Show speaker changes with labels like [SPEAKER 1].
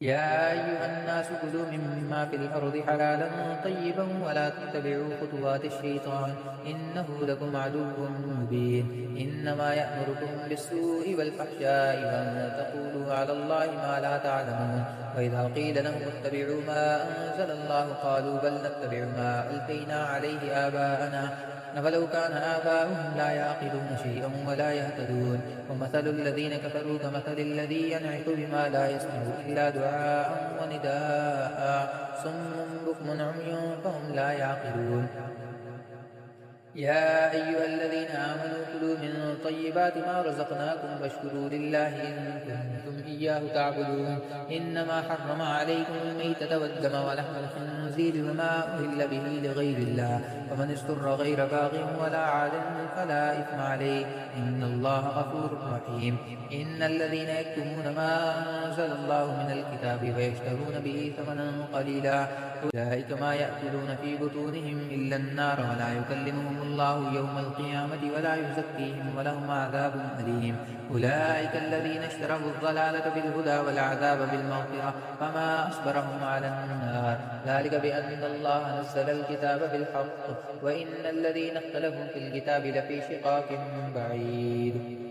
[SPEAKER 1] يا أيها الناس كلوا مما في الأرض حلالا طيبا ولا تتبعوا خطوات الشيطان إنه لكم عدو مبين. إنما يأمركم بالسوء والفحشاء وأن تقولوا على الله ما لا تعلمون. وإذا قيل لهم اتبعوا ما أنزل الله قالوا بل نتبع ما ألفينا عليه آباءنا أفلو كان آباؤهم لا يعقلون شيئا ولا يهتدون. ومثل الذين كفروا كمثل الذي ينعق بما لا يسمع إلا دعاء ونداء صم بكم عمي فهم لا يعقلون. يا أيها الذين آمنوا كلوا من طيبات ما رزقناكم واشكروا لله إن كنتم إياه تعبدون. إنما حرم عليكم الميتة والدم ولحم الخنزير وما أهل به لغير الله فمن اضطر غير باغ ولا عاد فلا إثم عليه إن الله غفور رحيم. إن الذين يكتمون ما أنزل الله من الكتاب ويشترون به ثمنا قليلا أولئك ما يأكلون في بطونهم إلا النار ولا يكلمهم الله يوم القيامة ولا يزكيهم ولهم عذاب أليم. أولئك الذين اشتروا الضلالة بالهدى والعذاب بالمغفرة فما أصبرهم على النار ذلك بأن الله نزل الكتاب بالحق وإن الذين اختلفوا في الكتاب لفي شقاق بعيد.